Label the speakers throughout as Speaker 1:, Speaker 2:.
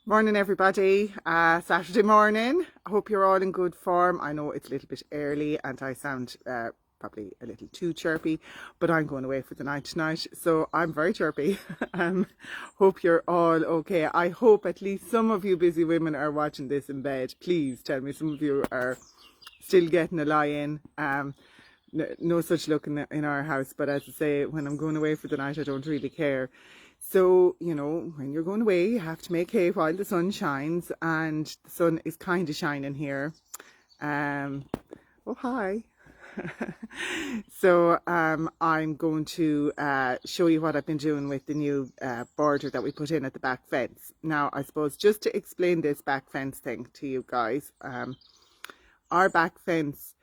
Speaker 1: Morning, everybody. Saturday morning. I hope you're all in good form. I know it's a little bit early and I sound probably a little too chirpy, but I'm going away for the night tonight, so I'm very chirpy. um, Hope you're all okay. I hope at least some of you busy women are watching this in bed. Please tell me some of you are still getting a lie in. No such luck in our house, but as I say, when I'm going away for the night, I don't really care. So, when you're going away, you have to make hay while the sun shines, and the sun is kind of shining here. Um, oh, hi. I'm going to show you what I've been doing with the new border that we put in at the back fence. Now, I suppose just to explain this back fence thing to you guys, our back fence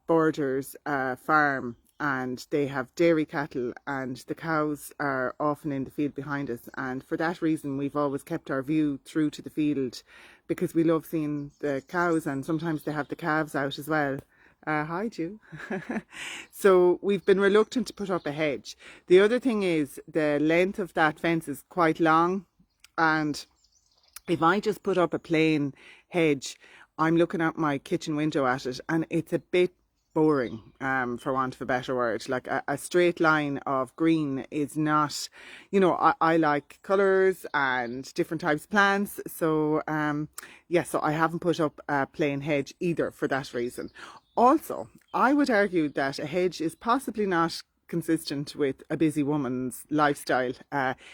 Speaker 1: borders a farm, and they have dairy cattle, and the cows are often in the field behind us, and for that reason we've always kept our view through to the field because we love seeing the cows, and sometimes they have the calves out as well. Hi, Jew. So we've been reluctant to put up a hedge. The other thing is the length of that fence is quite long, and if I just put up a plain hedge, I'm looking out my kitchen window at it, and it's a bit boring, for want of a better word. Like a straight line of green is not, I like colours and different types of plants. So, so I haven't put up a plain hedge either for that reason. Also, I would argue that a hedge is possibly not consistent with a busy woman's lifestyle.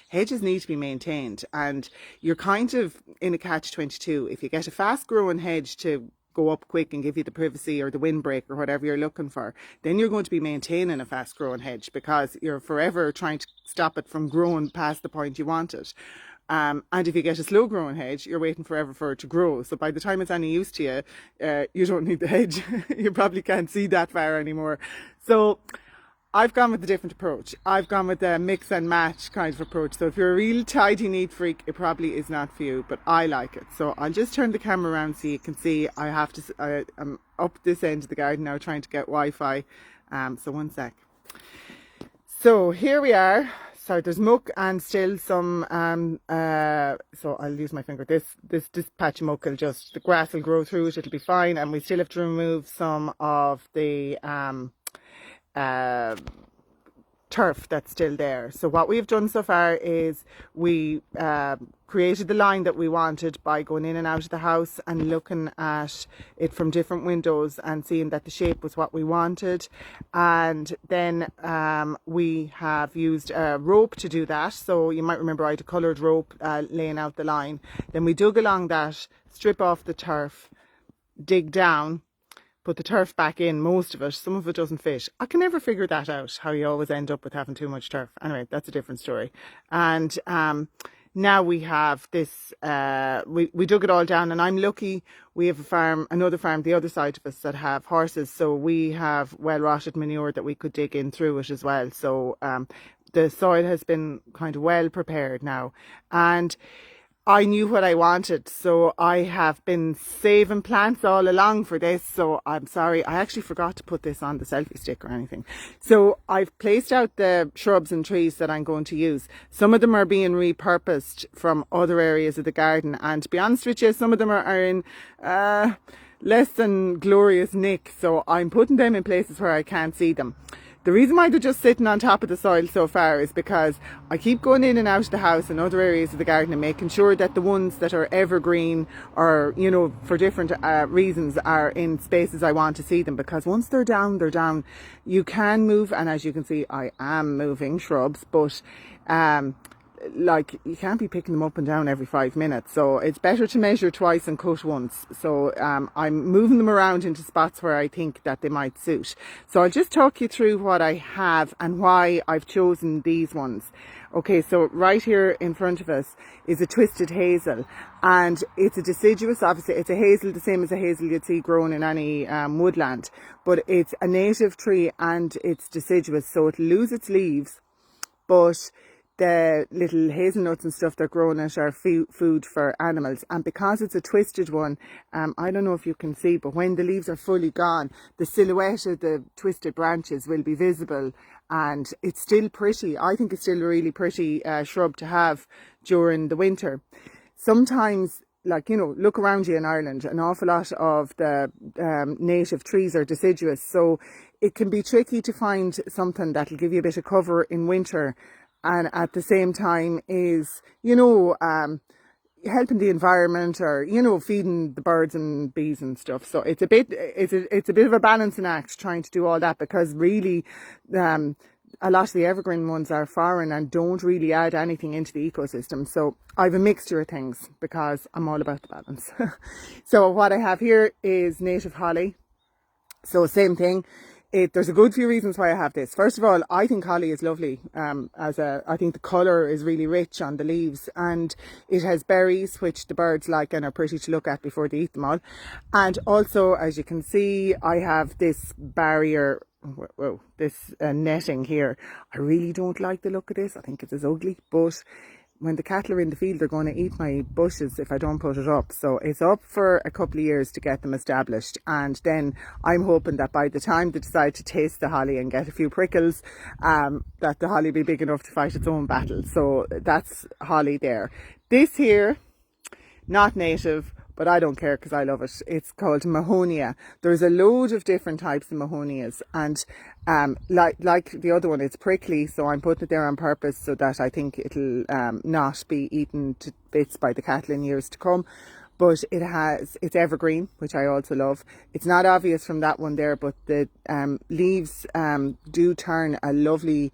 Speaker 1: Hedges need to be maintained, and you're kind of in a catch-22. If you get a fast-growing hedge to go up quick and give you the privacy or the windbreak or whatever you're looking for, then you're going to be maintaining a fast-growing hedge because you're forever trying to stop it from growing past the point you want it. And if you get a slow growing hedge, you're waiting forever for it to grow. So by the time it's any use to you, you don't need the hedge. You probably can't see that far anymore. So I've gone with a different approach. I've gone with a mix and match kind of approach. So if you're a real tidy, neat freak, it probably is not for you, but I like it. So I'll just turn the camera around so you can see. I'm up this end of the garden now trying to get Wi-Fi. So one sec. So here we are. So there's muck and still some, so I'll use my finger. This patch of muck the grass will grow through it, it'll be fine. And we still have to remove some of the, uh, turf that's still there. So what we've done so far is we created the line that we wanted by going in and out of the house and looking at it from different windows and seeing that the shape was what we wanted. And then we have used a rope to do that. So you might remember I had a coloured rope laying out the line. Then we dug along that, strip off the turf, dig down, put the turf back in, most of it. Some of it doesn't fit. I can never figure that out, how you always end up with having too much turf. Anyway, that's a different story. And now we have this, we dug it all down, and I'm lucky we have another farm the other side of us that have horses. So we have well-rotted manure that we could dig in through it as well. So the soil has been kind of well prepared now. And I knew what I wanted, so I have been saving plants all along for this. So I'm sorry, I actually forgot to put this on the selfie stick or anything. So I've placed out the shrubs and trees that I'm going to use. Some of them are being repurposed from other areas of the garden, and to be honest with you, some of them are in less than glorious nick. So I'm putting them in places where I can't see them. The reason why they're just sitting on top of the soil so far is because I keep going in and out of the house and other areas of the garden and making sure that the ones that are evergreen or, for different reasons are in spaces I want to see them, because once they're down, they're down. You can move, and as you can see, I am moving shrubs, but you can't be picking them up and down every 5 minutes, so it's better to measure twice and cut once. So I'm moving them around into spots where I think that they might suit. So I'll just talk you through what I have and why I've chosen these ones. Okay, so right here in front of us is a twisted hazel, and it's a deciduous. Obviously it's a hazel, the same as a hazel you'd see grown in any woodland, but it's a native tree and it's deciduous, so it'll lose its leaves, but the little hazelnuts and stuff that grow in it are food for animals. And because it's a twisted one, I don't know if you can see, but when the leaves are fully gone, the silhouette of the twisted branches will be visible, and it's still pretty. I think it's still a really pretty shrub to have during the winter. sometimes, like, you know, look around you in Ireland, an awful lot of the native trees are deciduous, so it can be tricky to find something that'll give you a bit of cover in winter and at the same time is, you know, helping the environment, or, you know, feeding the birds and bees and stuff. So it's a bit of a balancing act trying to do all that, because really a lot of the evergreen ones are foreign and don't really add anything into the ecosystem. So I have a mixture of things because I'm all about the balance. So what I have here is native holly. So same thing. There's a good few reasons why I have this. First of all, I think holly is lovely. I think the colour is really rich on the leaves, and it has berries which the birds like and are pretty to look at before they eat them all. And also, as you can see, I have this barrier. Whoa, this netting here. I really don't like the look of this. I think it's ugly, but when the cattle are in the field, they're going to eat my bushes if I don't put it up. So it's up for a couple of years to get them established. And then I'm hoping that by the time they decide to taste the holly and get a few prickles, that the holly will be big enough to fight its own battle. So that's holly there. This here, not native, but I don't care because I love it. It's called Mahonia. There's a load of different types of Mahonias, and like the other one, it's prickly, so I'm putting it there on purpose so that I think it'll not be eaten to bits by the cattle in years to come. But it's evergreen, which I also love. It's not obvious from that one there, but the leaves do turn a lovely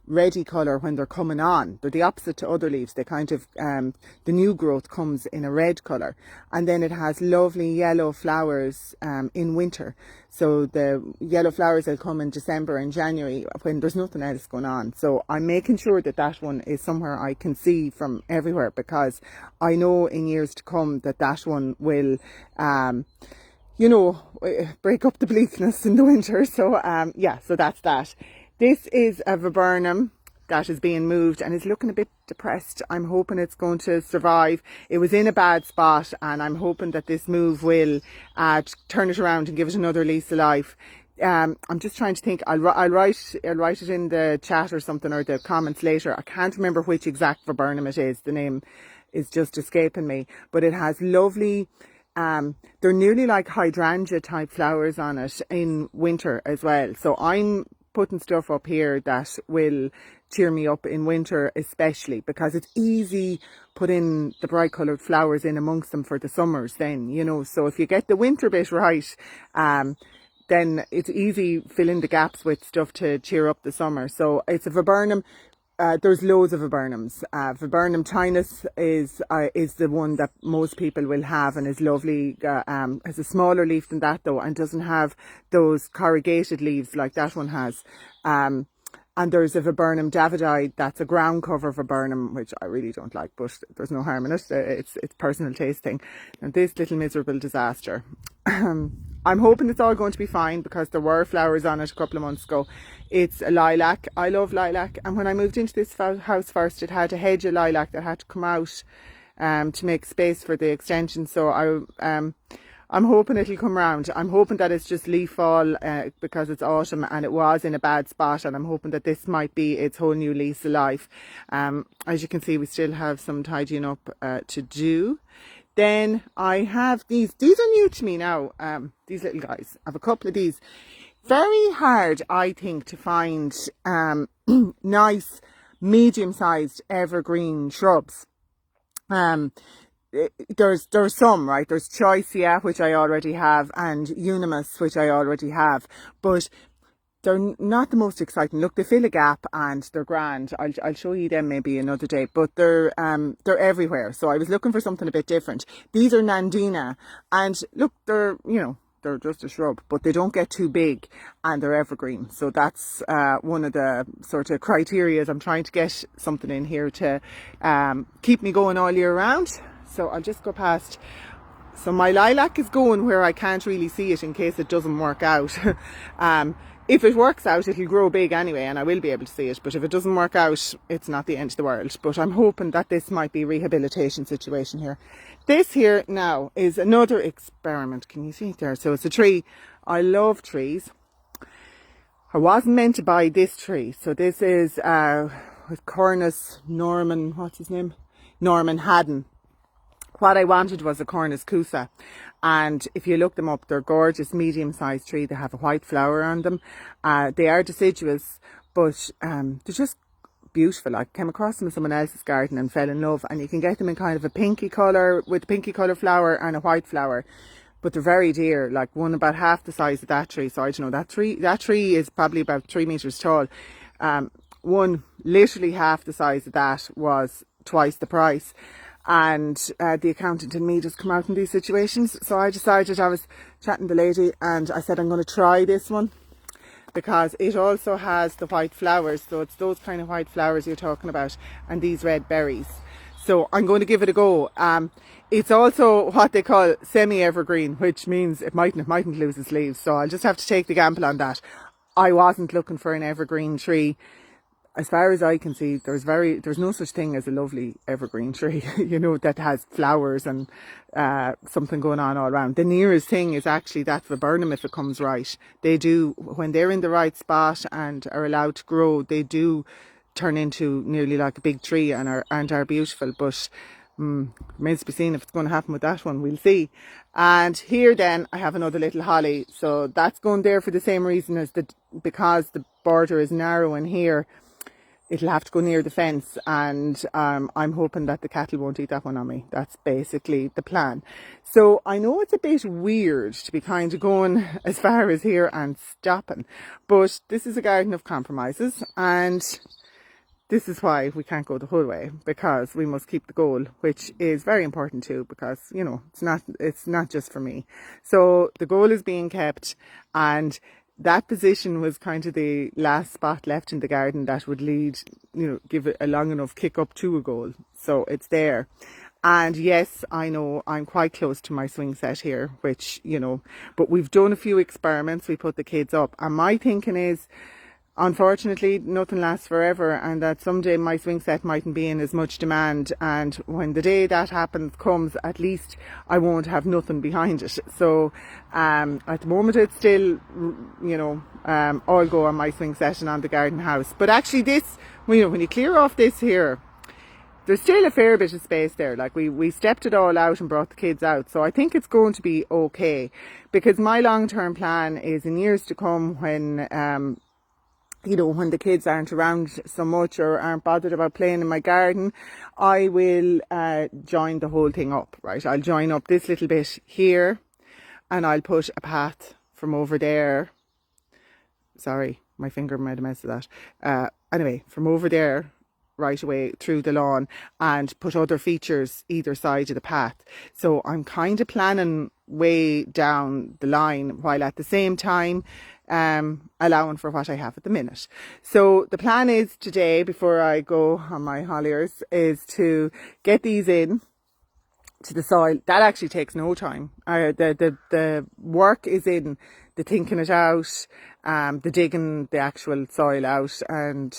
Speaker 1: reddy colour when they're coming on. They're the opposite to other leaves. They kind of, the new growth comes in a red colour, and then it has lovely yellow flowers in winter. So the yellow flowers will come in December and January when there's nothing else going on. So I'm making sure that that one is somewhere I can see from everywhere, because I know in years to come that that one will you know, break up the bleakness in the winter. So yeah, so that's that. This is a viburnum that is being moved and is looking a bit depressed. I'm hoping it's going to survive. It was in a bad spot, and I'm hoping that this move will turn it around and give it another lease of life. I'm just trying to think. I'll write it in the chat or something, or the comments later. I can't remember which exact viburnum it is. The name is just escaping me, but it has lovely, they're nearly like hydrangea type flowers on it in winter as well. So I'm putting stuff up here that will cheer me up in winter, especially because it's easy putting the bright coloured flowers in amongst them for the summers then, you know. So if you get the winter bit right, then it's easy filling the gaps with stuff to cheer up the summer. So it's a viburnum. There's loads of viburnums. Viburnum tinus is the one that most people will have, and is lovely. Has a smaller leaf than that though, and doesn't have those corrugated leaves like that one has. And there's a viburnum davidi that's a ground cover viburnum, which I really don't like, but there's no harm in it. It's personal taste thing. And this little miserable disaster. I'm hoping it's all going to be fine, because there were flowers on it a couple of months ago. It's a lilac. I love lilac. And when I moved into this house first, it had a hedge of lilac that had to come out to make space for the extension. So I'm hoping it'll come round. I'm hoping that it's just leaf fall because it's autumn and it was in a bad spot, and I'm hoping that this might be its whole new lease of life. As you can see, we still have some tidying up to do. Then I have these are new to me now, these little guys. I have a couple of these. Very hard, I think, to find nice medium-sized evergreen shrubs. There's some, right? There's Choicea, which I already have, and Unimus, which I already have, but they're not the most exciting. Look, they fill a gap and they're grand. I'll show you them maybe another day, but they're everywhere. So I was looking for something a bit different. These are Nandina, and look, they're just a shrub, but they don't get too big, and they're evergreen. So that's one of the sort of criteria. I'm trying to get something in here to keep me going all year round. So I'll just go past. So my lilac is going where I can't really see it in case it doesn't work out. If it works out, it'll grow big anyway, and I will be able to see it. But if it doesn't work out, it's not the end of the world. But I'm hoping that this might be a rehabilitation situation here. This here now is another experiment. Can you see it there? So it's a tree. I love trees. I wasn't meant to buy this tree. So this is with Cornus Norman, what's his name? Norman Haddon. what I wanted was a Cornus Cusa, and if you look them up, they're gorgeous medium-sized tree. They have a white flower on them. They are deciduous, but they're just beautiful. I came across them in someone else's garden and fell in love, and you can get them in kind of a pinky colour with a pinky colour flower and a white flower, but they're very dear. Like one about half the size of that tree. So I don't know, that tree is probably about 3 meters tall. One literally half the size of that was twice the price. And the accountant and me just come out in these situations. So I decided, I was chatting to the lady and I said, I'm going to try this one because it also has the white flowers. So it's those kind of white flowers you're talking about and these red berries. So I'm going to give it a go. It's also what they call semi-evergreen, which means it mightn't lose its leaves. So I'll just have to take the gamble on that. I wasn't looking for an evergreen tree. As far as I can see, there's no such thing as a lovely evergreen tree, you know, that has flowers and something going on all around. The nearest thing is actually that viburnum, if it comes right. They do, when they're in the right spot and are allowed to grow, they do turn into nearly like a big tree and are beautiful. But remains to be seen if it's going to happen with that one. We'll see. And here then I have another little holly. So that's going there for the same reason as because the border is narrow in here. It'll have to go near the fence, and I'm hoping that the cattle won't eat that one on me. That's basically the plan. So I know it's a bit weird to be kind of going as far as here and stopping, but this is a garden of compromises, and this is why we can't go the whole way, because we must keep the goal, which is very important too, because, you know, it's not just for me. So the goal is being kept, and that position was kind of the last spot left in the garden that would lead, you know, give it a long enough kick up to a goal. So it's there. And yes, I know I'm quite close to my swing set here, which, you know, but we've done a few experiments. We put the kids up, and my thinking is, unfortunately, nothing lasts forever, and that someday my swing set mightn't be in as much demand, and when the day that comes, at least I won't have nothing behind it. So at the moment it's still, you know, all go on my swing set and on the garden house. But actually this, you know, when you clear off this here, there's still a fair bit of space there. Like we stepped it all out and brought the kids out, so I think it's going to be okay, because my long-term plan is in years to come, when you know, when the kids aren't around so much or aren't bothered about playing in my garden, I will join the whole thing up, right? I'll join up this little bit here, and I'll put a path from over there. Sorry, my finger made a mess of that. Anyway, from over there right away through the lawn, and put other features either side of the path. So I'm kind of planning way down the line, while at the same time allowing for what I have at the minute. So the plan is today, before I go on my holliers, is to get these in to the soil. That actually takes no time. The work is in the thinking it out, the digging the actual soil out, and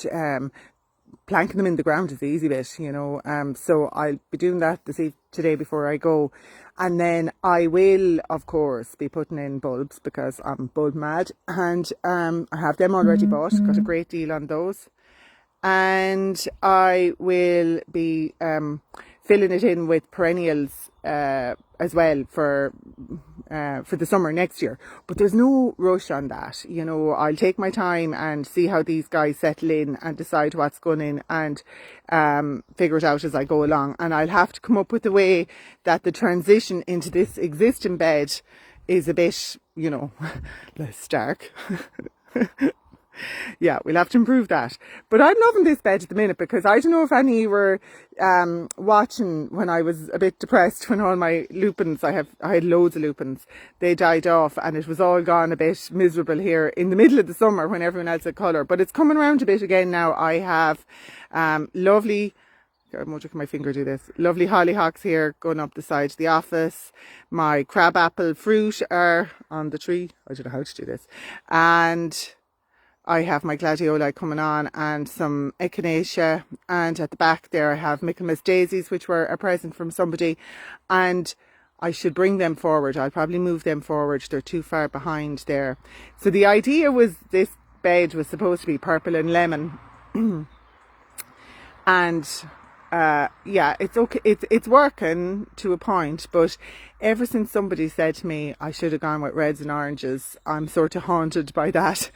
Speaker 1: planting them in the ground is the easy bit, you know. So I'll be doing that today before I go. And then I will, of course, be putting in bulbs, because I'm bulb mad, and I have them already bought, got a great deal on those. And I will be filling it in with perennials as well for the summer next year. But there's no rush on that, you know. I'll take my time and see how these guys settle in and decide what's going in, and figure it out as I go along. And I'll have to come up with a way that the transition into this existing bed is a bit, you know, less stark. Yeah, we'll have to improve that. But I'm loving this bed at the minute, because I don't know if any were watching when I was a bit depressed, when all my lupins, I had loads of lupins, they died off, and it was all gone a bit miserable here in the middle of the summer when everyone else had colour. But it's coming around a bit again now. I have lovely, I won't look at my finger do this, lovely hollyhocks here going up the side of the office. My crabapple fruit are on the tree. I don't know how to do this. And I have my gladioli coming on, and some echinacea, and at the back there I have Michaelmas daisies, which were a present from somebody, and I should bring them forward. I'll probably move them forward, they're too far behind there. So the idea was, this bed was supposed to be purple and lemon and yeah, it's okay. It's working to a point, but ever since somebody said to me I should have gone with reds and oranges, I'm sort of haunted by that.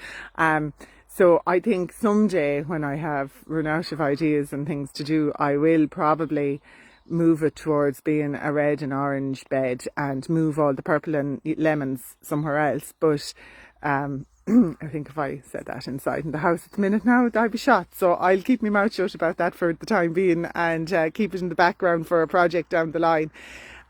Speaker 1: So I think someday when I have run out of ideas and things to do, I will probably move it towards being a red and orange bed and move all the purple and lemons somewhere else. But I think if I said that inside in the house at the minute now, I'd be shot. So I'll keep my mouth shut about that for the time being and keep it in the background for a project down the line.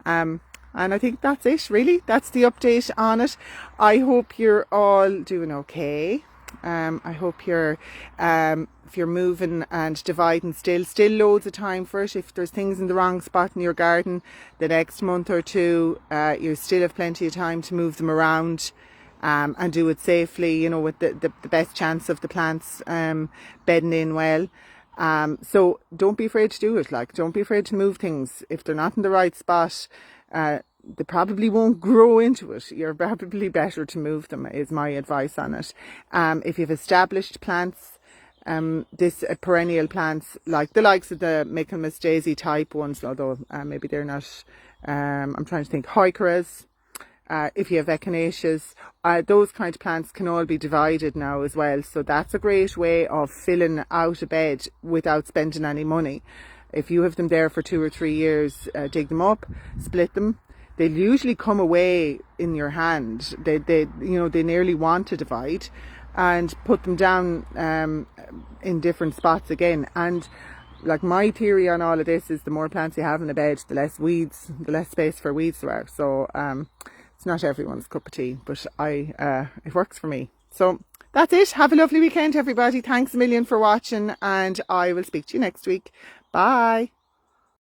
Speaker 1: And I think that's it, really. That's the update on it. I hope you're all doing okay. I hope you're, if you're moving and dividing still loads of time for it. If there's things in the wrong spot in your garden, the next month or two, you still have plenty of time to move them around. And do it safely, you know, with the best chance of the plants bedding in well. So don't be afraid to do it. Like, don't be afraid to move things. If they're not in the right spot, they probably won't grow into it. You're probably better to move them, is my advice on it. If you've established plants, this perennial plants, like the likes of the Michaelmas daisy type ones, although maybe they're not, I'm trying to think, heucheras. If you have echinaceas, those kind of plants can all be divided now as well. So that's a great way of filling out a bed without spending any money. If you have them there for 2 or 3 years, dig them up, split them. They'll usually come away in your hand. They nearly want to divide, and put them down in different spots again. And like, my theory on all of this is the more plants you have in a bed, the less weeds, the less space for weeds there are. So it's not everyone's cup of tea, but it works for me. So that's it. Have a lovely weekend, everybody. Thanks a million for watching, and I will speak to you next week. Bye.